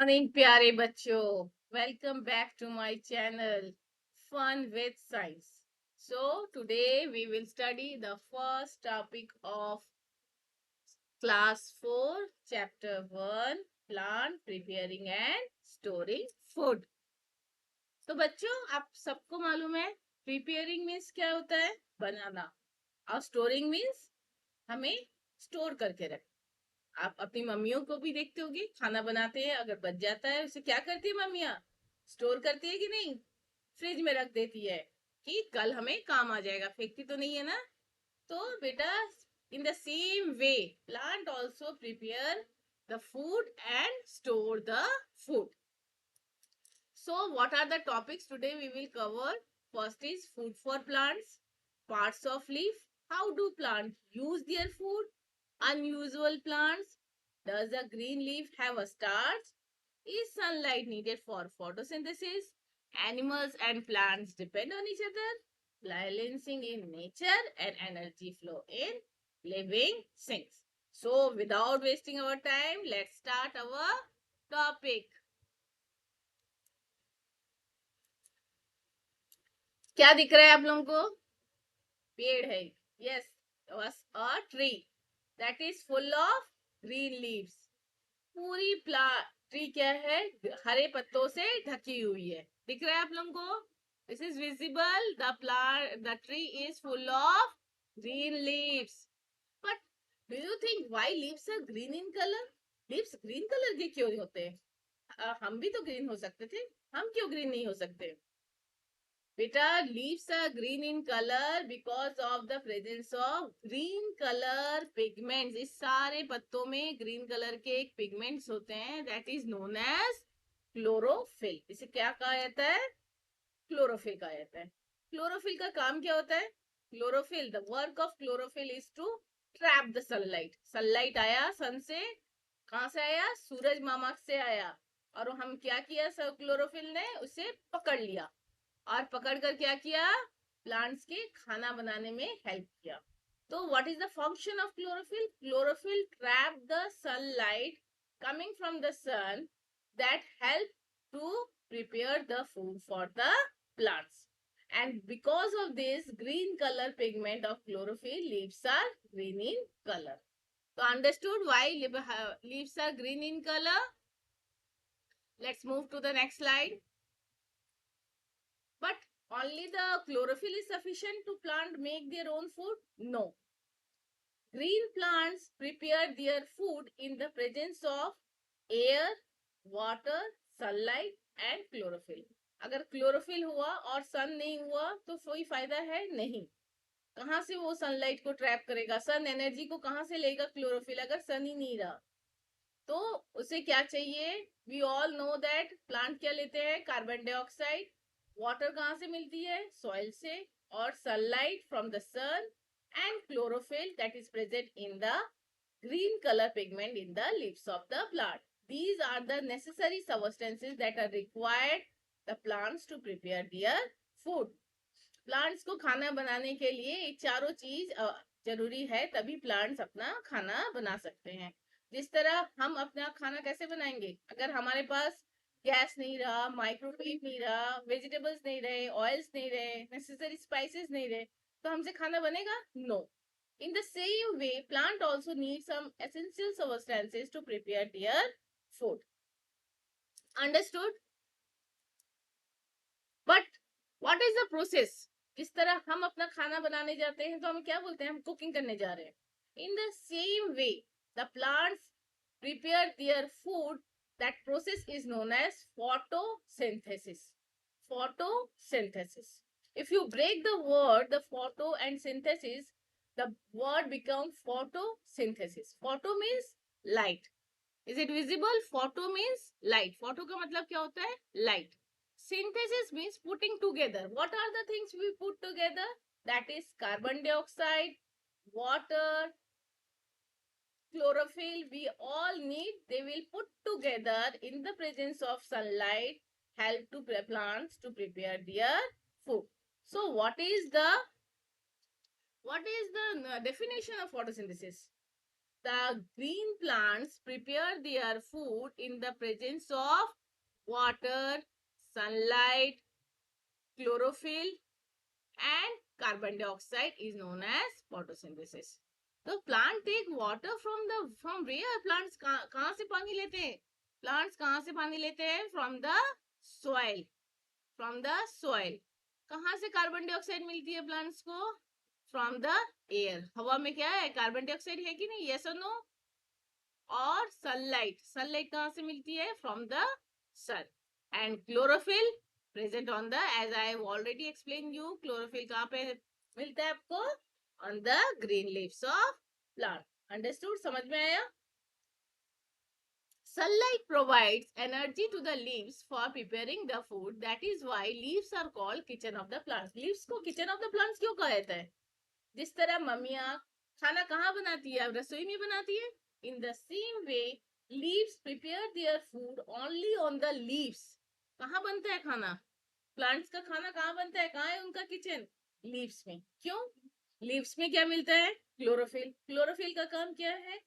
Morning प्यारे बच्चों, welcome back to my channel fun with science. So today we will study the first topic of class 4 chapter 1 plant preparing and storing food. तो बच्चों, आप सबको मालूम है preparing means क्या होता है? बनाना. और स्टोरिंग मीन्स हमें स्टोर करके रख. आप अपनी मम्मियों को भी देखते होगे, खाना बनाते हैं, अगर बच जाता है उसे क्या करती है मम्मियाँ? स्टोर करती है कि नहीं? फ्रिज में रख देती है कि कल हमें काम आ जाएगा. फेंकती तो नहीं है ना? तो बेटा, इन the same way plant also prepare the food and store the food. So what are the topics today we will cover? First is food for plants, parts of leaf, how do plants use their food, unusual plants, does a green leaf have a starch, is sunlight needed for photosynthesis, animals and plants depend on each other, balancing in nature and energy flow in living things. So without wasting our time, let's start our topic. क्या दिख रहा है आप लोगों को? पेड़ है. Yes, was a tree that is full of green leaves. पूरी ट्री क्या है? हरे पत्तों से ढकी हुई है. दिख रहा है आप लोगों को? This is visible. The tree is full of green leaves. But do you think why leaves are green in color? Leaves green color के क्यों होते हैं? हम भी तो ग्रीन हो सकते थे. हम क्यों ग्रीन नहीं हो सकते? बेटा, leaves are green in color because of the presence of green color pigments. इस सारे पत्तों में ग्रीन कलर के एक पिगमेंट्स होते हैं, that is known as chlorophyll. इसे क्या कहा जाता है? क्लोरोफिल कहा जाता है. क्लोरोफिल का काम क्या होता है? Chlorophyll, the work of chlorophyll is to trap the sunlight. Sunlight आया सन से, कहां से आया? सूरज मामा से आया. और हम क्या किया? सब क्लोरोफिल ने उसे पकड़ लिया और पकड़कर क्या किया? प्लांट्स के खाना बनाने में हेल्प किया. तो what is the function of chlorophyll? Chlorophyll trap the sunlight coming from the sun that help to prepare the food for the plants. And because of this green color pigment of chlorophyll, leaves are green in color. So understood why leaves are green in color? Let's move to the next slide. But only the chlorophyll is sufficient to plant make their own food? No. Green plants prepare their food in the presence of air, water, sunlight and chlorophyll. अगर chlorophyll हुआ और सन नहीं हुआ तो कोई फायदा है नहीं. कहां से वो सनलाइट को ट्रैप करेगा? सन एनर्जी को कहां से लेगा क्लोरोफिल अगर सन ही नहीं रहा? तो उसे क्या चाहिए? We all know that plant क्या लेते हैं? Carbon dioxide. वाटर कहां से मिलती है? सॉइल से. और sunlight from the sun and chlorophyll that is present in the green color pigment in the leaves of the plant. These are the necessary substances that are required the plants to prepare their food. Plants को खाना बनाने के लिए ये चारों चीज जरूरी है, तभी प्लांट्स अपना खाना बना सकते हैं. जिस तरह हम अपना खाना कैसे बनाएंगे? अगर हमारे पास गैस नहीं रहा, माइक्रोवेव नहीं रहा, वेजिटेबल्स नहीं रहे, ऑयल्स नहीं रहे, नेसेसरी स्पाइसेस नहीं रहे, तो हमसे खाना बनेगा? No. In the same way, plant also need some essential substances to prepare their food. Understood? But what is the process? जिस तरह हम अपना खाना बनाने जाते हैं तो हम क्या बोलते हैं? हम कुकिंग करने जा रहे हैं. In the same way, the plants prepare their food. That process is known as photosynthesis. Photosynthesis. If you break the word, the photo and synthesis, the word becomes photosynthesis. Photo means light. Is it visible? Photo means light. Photo का मतलब क्या होता है? Light. Synthesis means putting together. What are the things we put together? That is carbon dioxide, water, chlorophyll. We all need. They will put together in the presence of sunlight, help to plants to prepare their food. So what is the definition of photosynthesis? the green plants prepare their food in the presence of water, sunlight, chlorophyll, and carbon dioxide is known as photosynthesis. तो plant take water from where, plants कहाँ से पानी लेते हैं? Plants कहाँ से पानी लेते हैं? From the soil, from the soil. कहाँ से कार्बन डाइऑक्साइड मिलती है प्लांट्स को? From the air. हवा में क्या है? कार्बन डाइऑक्साइड है कि नहीं? यस और नो? और सनलाइट, सनलाइट कहाँ से मिलती है? From the sun. And chlorophyll present on the, as I have already explain you, chlorophyll कहाँ पे मिलता है आपको? On the green leaves of plant. Understood? समझ में आया? Sunlight provides energy to the leaves for preparing the food. That is why leaves are called kitchen of the plants. Leaves को kitchen of the plants क्यों कहा जाता है? जिस तरह मम्मियाँ खाना कहाँ बनाती है? रसोई में बनाती है. In the same way, leaves prepare their food only on the leaves. कहाँ बनता है खाना? प्लांट्स का खाना कहाँ बनता है? कहाँ है उनका किचन? लीव्स में. क्यों? लीव्स में क्या मिलता है? क्लोरोफिल. क्लोरोफिल का काम क्या है?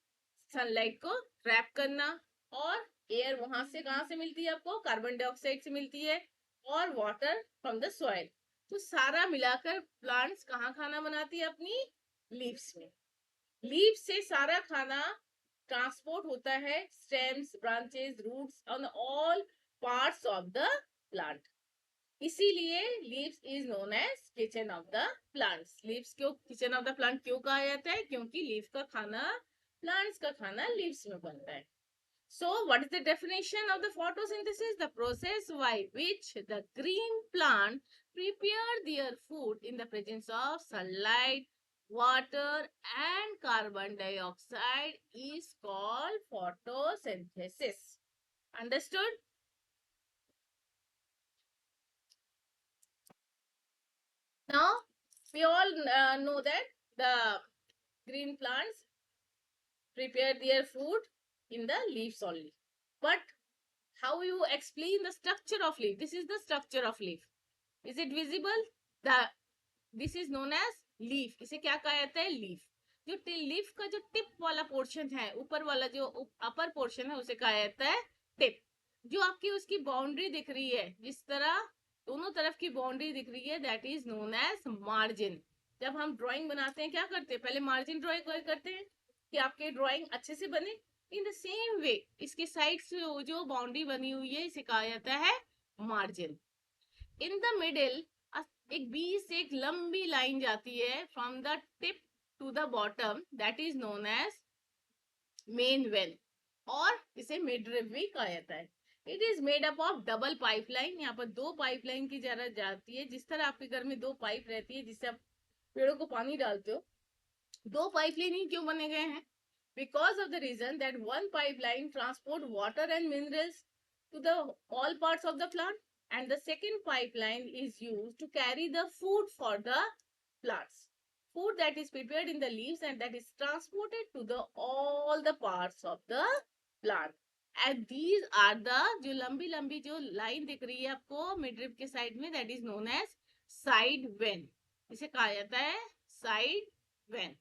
सनलाइट को ट्रैप करना. और एयर वहां से कहाँ से मिलती है आपको? कार्बन डाइऑक्साइड से मिलती है. और वाटर फ्रॉम द सॉइल. तो सारा मिलाकर प्लांट्स कहाँ खाना बनाती है? अपनी लीव्स में. लीव्स से सारा खाना ट्रांसपोर्ट होता है stems, branches, roots, on all parts of the plant. इसीलिए leaves is known as kitchen of the plants. Leaves क्यों किचन ऑफ द प्लांट क्यों कहा जाता है? क्योंकि लीव का खाना, प्लांट्स का खाना लीव्स में बनता है. So, what is the definition of the photosynthesis? The process by which the green plant prepare their food in the presence of sunlight, water, and carbon dioxide is called photosynthesis. Understood? Now, we all know that the green plants prepare their food in the leaves only. But how you explain the structure of leaf? This is the structure of leaf. Is it visible? The this is known as leaf. इसे क्या कहा जाता है? Leaf. जो leaf का जो tip वाला portion है, ऊपर वाला जो अपर पोर्शन है, उसे कहा जाता है टिप. जो आपकी उसकी बाउंड्री दिख रही है, जिस तरह दोनों तरफ की बाउंड्री दिख रही है, that is known as margin. जब हम ड्राइंग बनाते हैं क्या करते हैं? पहले मार्जिन ड्राइंग करते हैं कि आपके ड्राइंग अच्छे से बने. इन द सेम वे इसके साइड से जो बाउंड्री बनी हुई है, इसे कहा जाता है मार्जिन. इन द मिडिल एक बीच से एक लंबी लाइन जाती है from the tip to the bottom, that is known as main vein. और इसे मिडरिब भी कहा जाता है. It is made up of double pipeline. यहाँ पर दो पाइपलाइन की जरूरत जाती है. जिस तरह आपके घर में दो पाइप रहती है जिससे आप पेड़ों को पानी डालते हो, दो पाइपलाइन ही क्यों बने गए हैं? Because of the reason that one pipeline transport water and minerals to the all parts of the plant, and the second pipeline is used to carry the food for the plants. Food that is prepared in the leaves and that is transported to the all the parts of the plant. And these are the जो लंबी लंबी जो line दिख रही है आपको midrib के side में, that is known as side vein. इसे कहा जाता है side vein.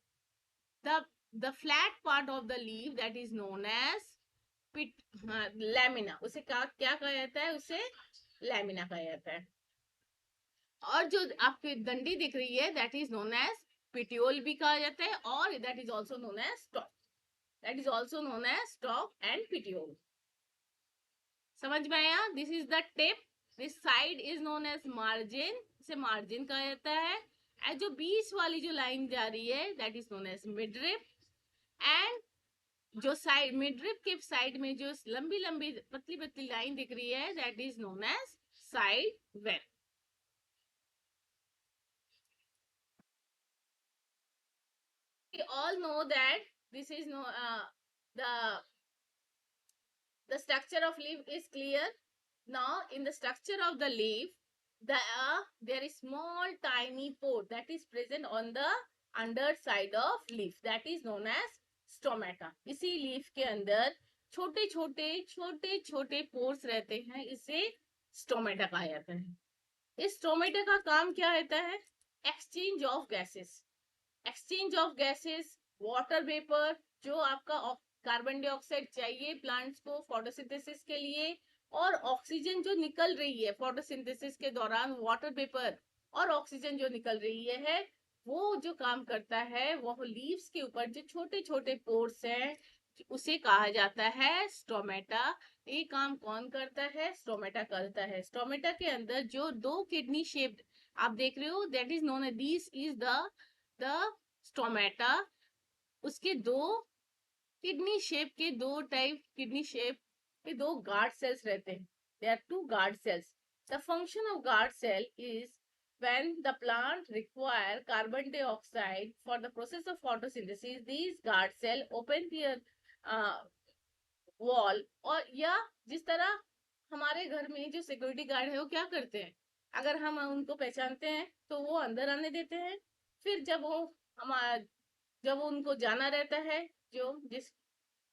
The flat part of the leaf that is known as lamina. उसे क्या कहा जाता है? उसे लैमिना कहा जाता है. और जो आपकी डंडी दिख रही है, that is known as petiole भी कहा जाता है, और that is also known as stalk. That is also known as stalk and petiole. समझ में आया? This is the tip. This side is known as margin. इसे margin कहा जाता है. और जो बीच वाली जो लाइन जा रही है, that is known as midrib. And जो साइड मिडरिप के साइड में जो लंबी लंबी पतली पतली लाइन दिख रही है, that is known as side vein. We all know that this is no the structure of leaf is clear. Now in the structure of the leaf, there is small tiny pore that is present on the underside of leaf, that is known as stomata. इसी leaf के अंदर छोटे छोटे pores रहते हैं, इसे stomata कहा जाता है. इस स्टोमेटा का काम क्या रहता है? Exchange of gases. Exchange of gases, water vapour, जो आपका कार्बन डाइऑक्साइड चाहिए प्लांट्स को फोटोसिंथेसिस के लिए, और ऑक्सीजन जो निकल रही है फोटोसिंथेसिस के दौरान, वाटर वेपर और ऑक्सीजन जो निकल रही है, वो जो काम करता है वो लीव्स के ऊपर जो छोटे छोटे पोर्स हैं, उसे कहा जाता है स्टोमेटा। ये काम कौन करता है? स्टोमेटा करता है। स्टोमेटा के अंदर जो दो किडनी शेप्ड आप देख रहे हो, that is known, this is the stomata. उसके दो किडनी शेप के दो टाइप, किडनी शेप के दो गार्ड सेल्स रहते हैं। They are two guard cells. The function of guard cell is when the plant require carbon dioxide for the process of photosynthesis, these guard cell open their wall, और या जिस तरह हमारे घर में जो सिक्योरिटी गार्ड है वो क्या करते हैं, अगर हम उनको पहचानते हैं तो वो अंदर आने देते हैं। फिर जब वो हमारा, जब उनको जाना रहता है, जो जिस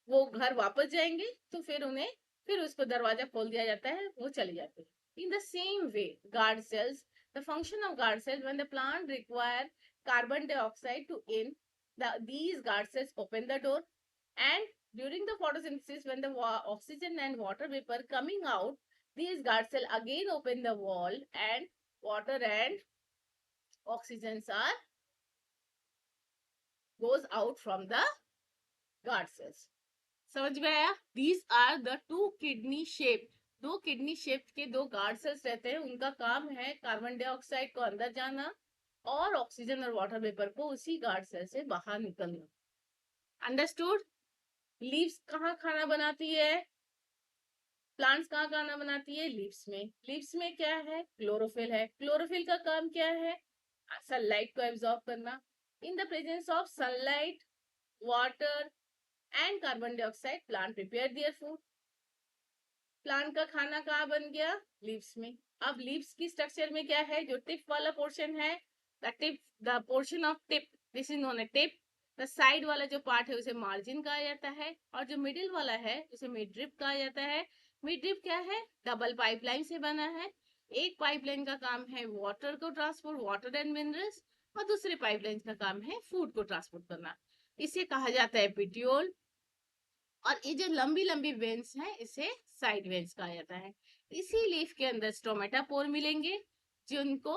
वो घर वापस जाएंगे, तो फिर उन्हें, फिर उसको दरवाजा खोल दिया जाता है, वो चले जाते हैं। In the same way guard cells, the function of guard cells when the plant require carbon dioxide to in, these guard cells open the door, and during the photosynthesis when the oxygen and water vapor coming out, these guard cell again open the wall and water and oxygens are goes out from the guard cells. समझ में आया? These are the two kidney shape, दो kidney shape के दो guard cells रहते हैं, उनका काम है कार्बन डाइऑक्साइड को अंदर जाना और ऑक्सीजन और वाटर वेपर को उसी गार्ड सेल से बाहर निकलना। अंडरस्टूड? लीव्स कहाँ खाना बनाती है? प्लांट्स कहाँ खाना बनाती है? लीव्स में। लीव्स में क्या है? क्लोरोफिल है। क्लोरोफिल का काम क्या है? सनलाइट को एब्जॉर्ब करना। In the presence of sunlight, water and carbon dioxide, plant prepare their food. Plant का खाना कहाँ बन गया? लीव्स में। अब लीव्स की स्ट्रक्चर में क्या है? जो टिप वाला पोर्शन है, the tip, the portion of tip, this is known A tip. The side वाला जो पार्ट है उसे मार्जिन कहा जाता है, और जो मिडिल वाला है उसे मिड ड्रिप कहा जाता है। मिड ड्रिप क्या है? डबल पाइपलाइन से बना है। एक पाइपलाइन का काम है वाटर को ट्रांसपोर्ट, वाटर एंड मिनरल्स, और दूसरे पाइपलाइन का काम है फूड को ट्रांसपोर्ट करना। इसे कहा जाता है पिट्यूल। और ये जो लंबी लंबी वेन्स हैं इसे साइड वेन्स कहा जाता है। इसी लीफ के अंदर स्टोमेटा पोर मिलेंगे, जिनको,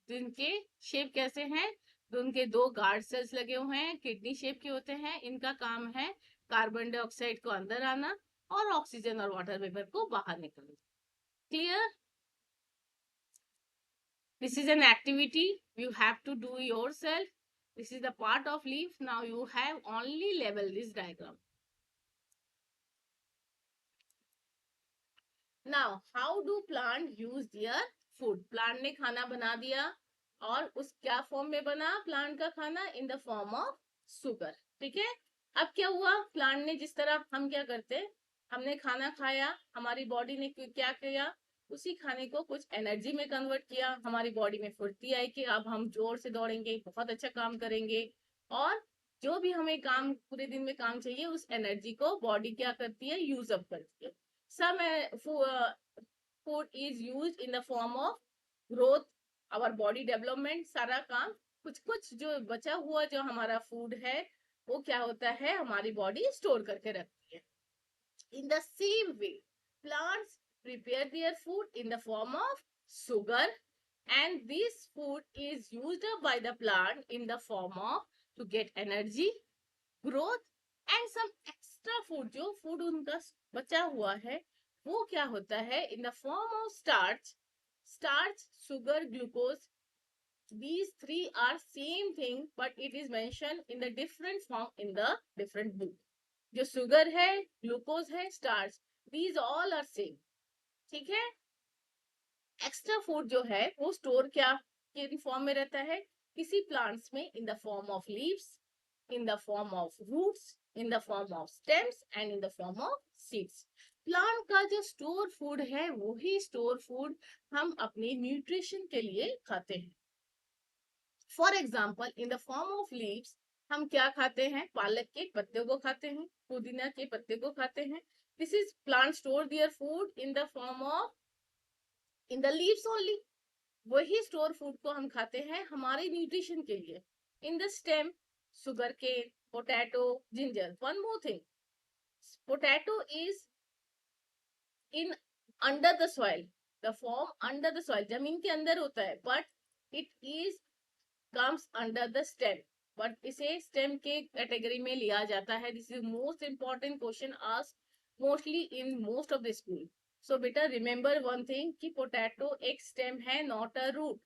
जिनके शेप कैसे हैं? उनके दो गार्ड सेल्स लगे हुए हैं, किडनी शेप के होते हैं। इनका काम है कार्बन डाइऑक्साइड को अंदर आना और ऑक्सीजन और वाटर वेपर को बाहर निकलना। Clear? This is an activity you have to do yourself. This is the part of leaf. Now you have only label this diagram. Now, how do plant use their food? Plant ने खाना बना दिया, और उस क्या form में बना plant का खाना? इन द फॉर्म ऑफ सुगर। ठीक है? अब क्या हुआ? प्लांट ने, जिस तरह हम क्या करते, हमने खाना खाया, हमारी बॉडी ने क्या किया? उसी खाने को कुछ एनर्जी में कन्वर्ट किया, हमारी बॉडी में फुर्ती आई कि अब हम जोर से दौड़ेंगे, बहुत अच्छा काम करेंगे, और जो भी हमें काम पूरे दिन में काम चाहिए, उस एनर्जी को बॉडी क्या करती है? यूज अप करती है। Some food is used in the form of growth, our body development, सारा काम। कुछ कुछ जो बचा हुआ जो हमारा फूड है, वो क्या होता है? हमारी बॉडी स्टोर करके रखती है। In the same way, plants prepare their food in the form of sugar, and this food is used up by the plant in the form of to get energy, growth, and some extra food। जो food उनका बचा हुआ है वो क्या होता है? इन the form of starch, starch, sugar, glucose. these three are same thing but it is mentioned in the different form in the different book। जो शुगर है, ग्लूकोज है, starch, these all are same। ठीक है? Extra food जो है वो store क्या किन फॉर्म में रहता है? किसी प्लांट्स में इन the form of leaves, in the form of roots, in the form of stems, and in the form of seeds। Plant का जो स्टोर फूड है वही स्टोर फूड हम अपने न्यूट्रिशन के लिए खाते हैं। For example, in the form of leaves हम क्या खाते हैं? पालक के पत्ते को खाते हैं, पुदीना के पत्ते को खाते हैं। This is plant store their food in the form of, in the leaves only. वही स्टोर फूड को हम खाते हैं हमारे न्यूट्रिशन के लिए। In the stem, sugar cane, potato, ginger. One more thing, potato is in under the soil, the form under the soil, जमीन के अंदर होता है, but it is comes under the stem, but इसे stem के category में लिया जाता है. This is most important question asked mostly in most of the school. So बेटा remember one thing कि potato एक stem है, not a root.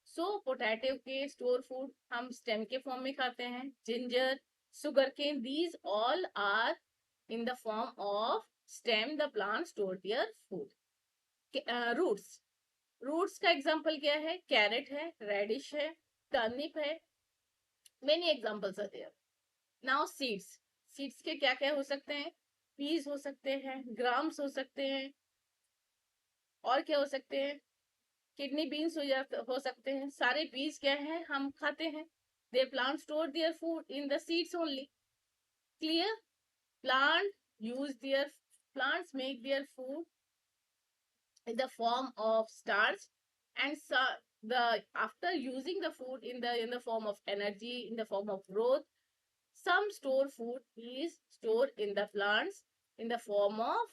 So potato के store food हम stem के form में खाते हैं. Ginger, sugarcane, these all are in the form of stem. The plant store their food. Roots, roots का एग्जाम्पल क्या है? कैरेट है, रेडिश है, टर्निप है. Many examples are there. Now seeds, seeds के क्या क्या हो सकते हैं? पीस हो सकते हैं, ग्राम्स हो सकते हैं, और क्या हो सकते हैं? किडनी बीन्स हो सकते हैं. सारे बीज क्या है? हम खाते हैं. They plant store their food in the seeds only. Clear? Plant use their plants make their food in the form of starch, and so the after using the food in the form of energy, in the form of growth, some store food is stored in the plants in the form of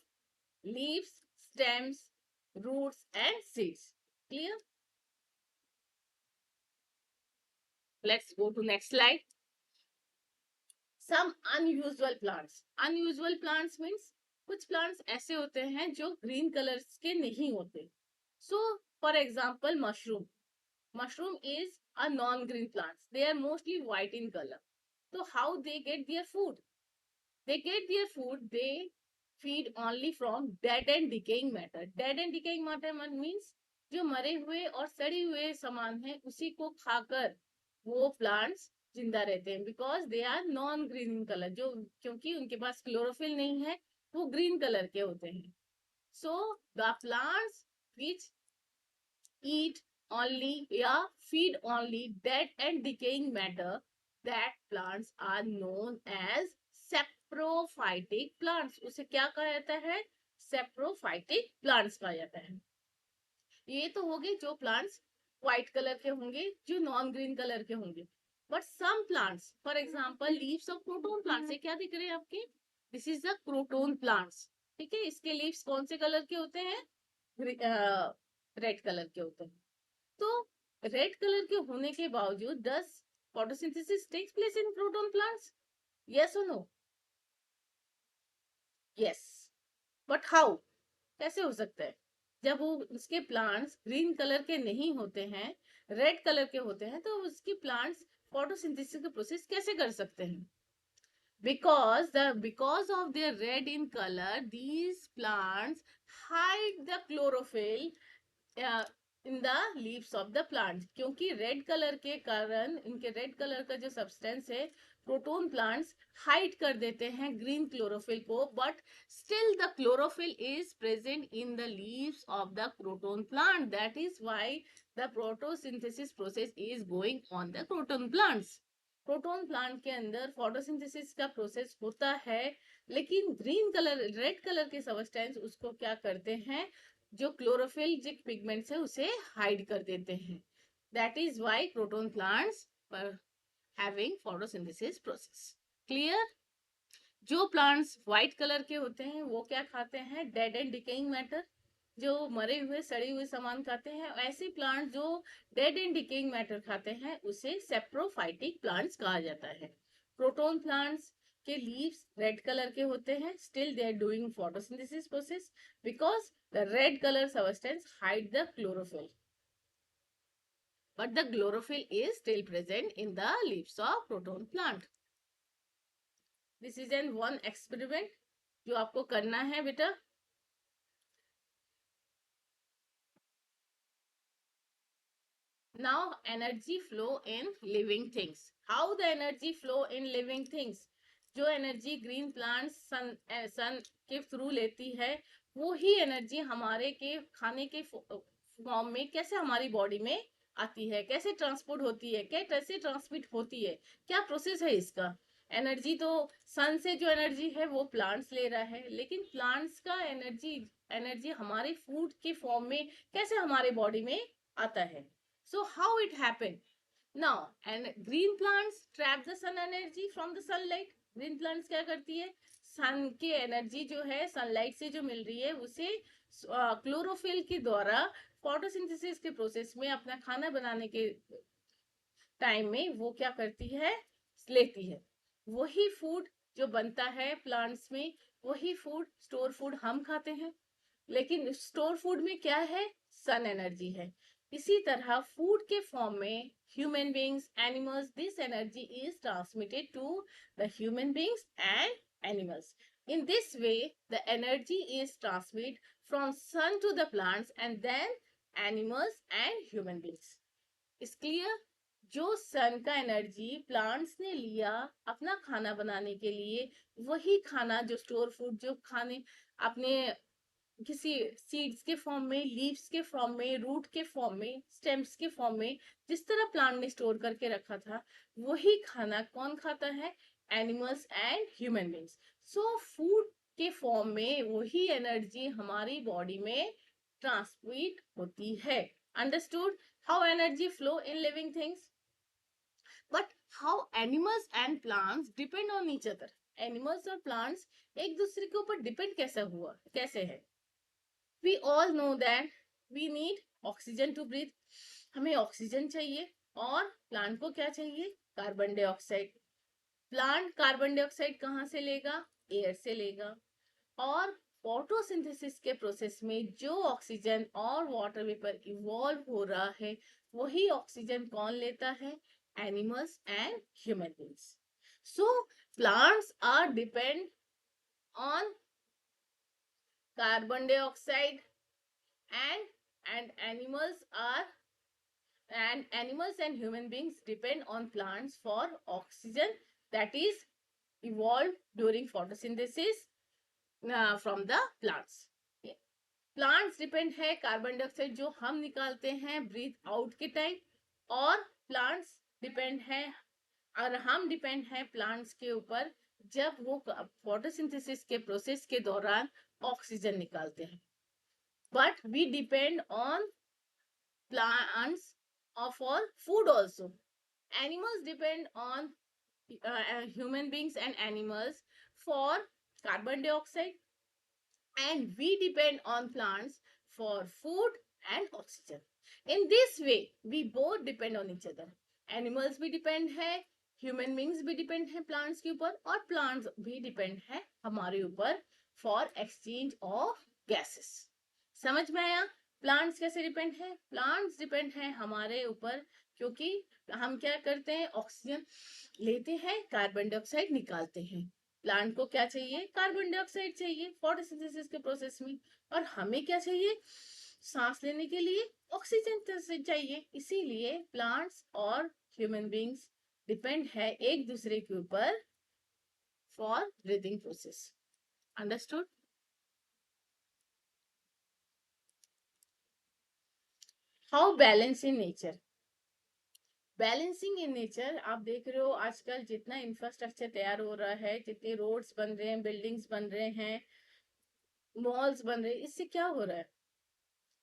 leaves, stems, roots and seeds. Clear? Let's go to next slide. Some unusual plants. Unusual plants means कुछ plants ऐसे होते हैं जो green colors के नहीं होते. So for example, mushroom is a non-green plant. They are mostly white in color. So how they get their food? They feed only from dead and decaying matter. Dead and decaying matter means जो मरे हुए और सड़े हुए सामान है उसी को खाकर वो प्लांट्स जिंदा रहते हैं. Because they are non green in colour, जो क्योंकि उनके पास क्लोरोफिल नहीं है, वो ग्रीन कलर के होते हैं. So the plants which eat only, yeah, feed only dead and decaying matter, that plants are known as saprophytic plants. उसे क्या कहा जाता है? saprophytic plants कहा जाता है. ये तो हो गए जो प्लांट्स व्हाइट कलर के होंगे, जो नॉन ग्रीन कलर के होंगे. But some plants, for example leaves of croton plants, ये क्या दिख रहे हैं आपके? This is the croton plants. ठीक है, इसके लीव्स कौन से कलर के होते हैं? रेड कलर के होते हैं. तो रेड कलर के होने के बावजूद does photosynthesis takes place in proton plants? Yes और नो? यस. But how? कैसे हो सकता है? जब वो उसके प्लांट्स ग्रीन कलर के नहीं होते हैं, रेड कलर के होते हैं, तो उसके प्लांट्स फोटोसिंथेसिस का प्रोसेस कैसे कर सकते हैं? because of their red in color, these plants hide the chlorophyll in the leaves of the plant. क्योंकि रेड कलर के कारण इनके रेड कलर का जो सब्सटेंस है, प्रोटोन प्लांट्स हाइड कर देते हैं ग्रीन क्लोरोफिल को, but still the chlorophyll is present in the leaves of the proton plant. That is why the photosynthesis process is going on the proton plants. Proton plant के अंदर photosynthesis का process होता है, लेकिन green colour red colour के substance उसको क्या करते हैं? जो क्लोरोफिल पिगमेंट्स है उसे हाइड कर देते हैं. That is why proton plants having photosynthesis process. Clear? जो प्लांट्स व्हाइट कलर के होते हैं वो क्या खाते हैं? डेड एंड डिकेइंग मैटर, जो मरे हुए सड़े हुए सामान खाते हैं. ऐसे प्लांट जो डेड एंड डिकेइंग मैटर खाते हैं उसे सेप्रोफाइटिक प्लांट्स कहा जाता है. प्रोटोन प्लांट्स के लीव्स रेड कलर के होते हैं, still they are doing photosynthesis process because the red color substance hide the chlorophyll, but the chlorophyll is still present in the leaves of proton plant. This is an one experiment जो आपको करना है बेटा. Now energy flow in living things. How the energy flow in living things? जो energy green plant सन के through लेती है, वो ही एनर्जी हमारे के खाने के फॉर्म में कैसे हमारी बॉडी में आती है, कैसे ट्रांसपोर्ट होती है, कैसे ट्रांसमिट होती है, क्या प्रोसेस है इसका? एनर्जी तो सन से जो एनर्जी है वो प्लांट्स ले रहा है, लेकिन प्लांट्स का एनर्जी हमारे फूड के फॉर्म में कैसे हमारे बॉडी में आता है? So how it happen? Now and green plants trap the sun energy from the sunlight. Green plants क्या करती है, सन की एनर्जी जो है सनलाइट से जो मिल रही है उसे क्लोरोफिल के द्वारा फोटोसिंथेसिस के प्रोसेस में अपना खाना बनाने के टाइम में वो क्या करती है, लेती है। वही फूड जो बनता है प्लांट्स में, वही फूड स्टोर फूड हम खाते हैं, लेकिन स्टोर फूड में क्या है, सन एनर्जी है। इसी तरह फूड के फॉर्म में human beings, animals, this energy is transmitted to the human beings and animals. In this way, the energy is transmitted from sun to the plants and then animals and human beings. Is clear? जो सन का energy plants ने लिया अपना खाना बनाने के लिए, वही खाना जो स्टोर फूड जो खाने अपने किसी सीड्स के फॉर्म में, लीव्स के फॉर्म में, रूट के फॉर्म में, स्टेम्स के फॉर्म में, जिस तरह प्लांट ने स्टोर करके रखा था, वही खाना कौन खाता है, animals and human beings. So food के फॉर्म में वही एनर्जी हमारी बॉडी में ट्रांसमिट होती है। Understood how energy flow in living things, but how animals and plants depend on each other. Animals और प्लांट्स एक दूसरे के ऊपर डिपेंड कैसे हुआ, कैसे है। We all know that we need oxygen to breathe. हमें ऑक्सीजन चाहिए और प्लांट को क्या चाहिए, carbon dioxide. Plant carbon dioxide कहाँ से लेगा, एयर से लेगा। और फोटोसिंथेसिस के प्रोसेस में जो ऑक्सीजन और वाटर वेपर इवॉल्व हो रहा है, वही ऑक्सीजन कौन लेता है, animals and human beings. So plants are depend on carbon dioxide and animals are and animals and human beings depend on plants for oxygen that is evolved during photosynthesis from the plants. Plants depend है carbon dioxide जो हम निकालते हैं breathe out के time, और plants depend है और हम डिपेंड है प्लांट्स के ऊपर जब वो फोटोसिंथेसिस के प्रोसेस के दौरान ऑक्सीजन निकालते हैं। But we depend on plants or for food also. Animals depend on human beings and animals for carbon dioxide, and we depend on plants for food and oxygen. In this way, we both depend on each other. Animals भी depend है, human beings भी depend है plants के ऊपर, और plants भी depend है हमारे ऊपर for exchange of gases. समझ में आया? प्लांट्स कैसे डिपेंड है, प्लांट्स डिपेंड है हमारे ऊपर क्योंकि हम क्या करते हैं, ऑक्सीजन लेते हैं, कार्बन डाइऑक्साइड निकालते हैं। प्लांट को क्या चाहिए, कार्बन डाइऑक्साइड चाहिए फोटोसिंथेसिस के प्रोसेस में, और हमें क्या चाहिए, सांस लेने के लिए ऑक्सीजन चाहिए। इसीलिए प्लांट्स और ह्यूमन बींग्स डिपेंड है एक दूसरे के ऊपर for breathing process. Understood? How balance in nature. Balancing in nature, आप देख रहे हो आजकल जितना इंफ्रास्ट्रक्चर तैयार हो रहा है, जितने रोड्स बन रहे हैं, बिल्डिंग्स बन रहे हैं, मॉल्स बन रहे हैं, इससे क्या हो रहा है,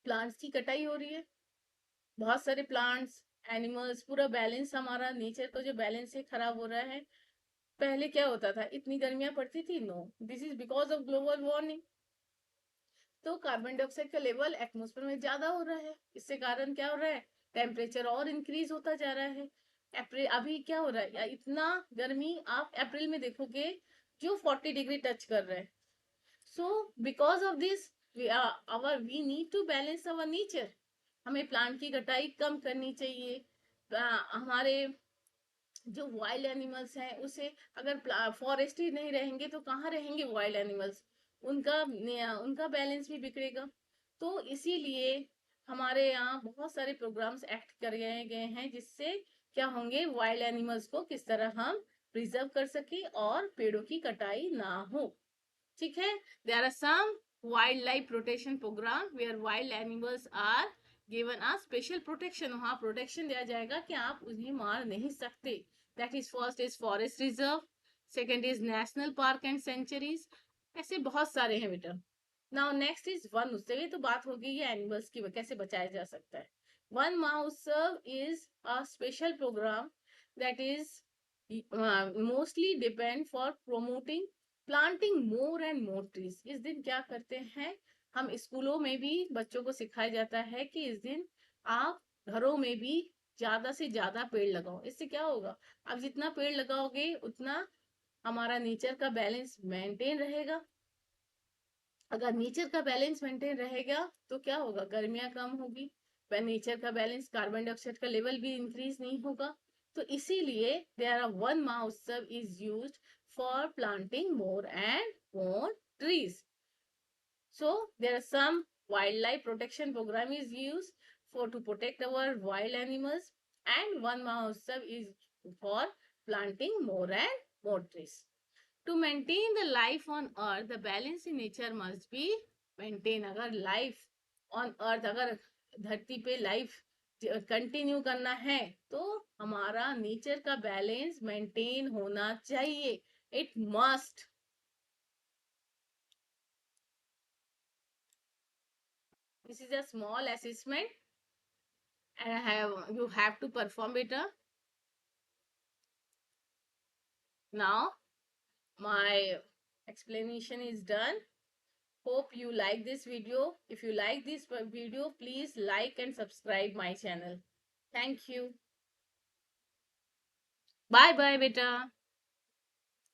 प्लांट्स की कटाई हो रही है। बहुत सारे प्लांट्स, एनिमल्स, पूरा बैलेंस हमारा नेचर का जो बैलेंस है खराब हो रहा है। पहले क्या होता था, इतनी गर्मियां पड़ती थी, no, this is because of global warming. तो कार्बन डाइऑक्साइड का लेवल एटमोस्फेयर में ज्यादा हो रहा है, इससे कारण क्या हो रहा है, टेम्परेचर और इंक्रीज होता जा रहा है। अप्रैल अभी क्या हो रहा है, या इतना गर्मी आप अप्रैल में देखोगे जो 40 डिग्री टच कर रहा है। So because of this we need to balance our nature. हमें प्लांट की कटाई कम करनी चाहिए। हमारे जो वाइल्ड एनिमल्स हैं उसे, अगर फॉरेस्ट ही नहीं रहेंगे तो कहाँ रहेंगे वाइल्ड एनिमल्स, उनका उनका बैलेंस भी बिगड़ेगा। तो इसीलिए हमारे यहाँ बहुत सारे प्रोग्राम्स एक्ट कर गए हैं जिससे क्या होंगे, वाइल्ड एनिमल्स को किस तरह हम प्रिजर्व कर सके और पेड़ों की कटाई ना हो। ठीक है, there are some wild life protection program where wild animals are given a special protection. वहां प्रोटेक्शन दिया जाएगा कि आप उन्हें मार नहीं सकते। That is first is forest reserve, second is national park and sanctuaries, ऐसे बहुत सारे हैं बेटा। नाउ नेक्स्ट इज वन उत्सव। ये तो बात हो गई है एनिमल्स की कैसे बचाया जा सकता है। One Mahotsav is a special program that is mostly depend for promoting planting more and more trees. इस दिन क्या करते हैं, हम स्कूलों में भी बच्चों को सिखाया जाता है कि इस दिन आप घरों में भी ज्यादा से ज्यादा पेड़ लगाओ। इससे क्या होगा, आप जितना पेड़ लगाओगे उतना हमारा नेचर का बैलेंस मेंटेन रहेगा। अगर नेचर का बैलेंस मेंटेन रहेगा तो क्या होगा, गर्मियां कम होगी, नेचर का बैलेंस, कार्बन डाइऑक्साइड का लेवल भी इंक्रीज नहीं होगा। तो इसीलिए देयर आर वन महोत्सव is used for planting more and more trees. So there are some wildlife protection program is used for to protect our wild animals, and one Mahotsav is for planting more and more trees. To maintain the life on earth, the balance in nature must be maintained. अगर life on earth, अगर धरती पे life continue करना है तो हमारा nature का balance maintain होना चाहिए। It must. This is a small assessment and you have to perform it. Now my explanation is done. Hope you like this video. If you like this video, please like and subscribe my channel. Thank you. Bye bye beta.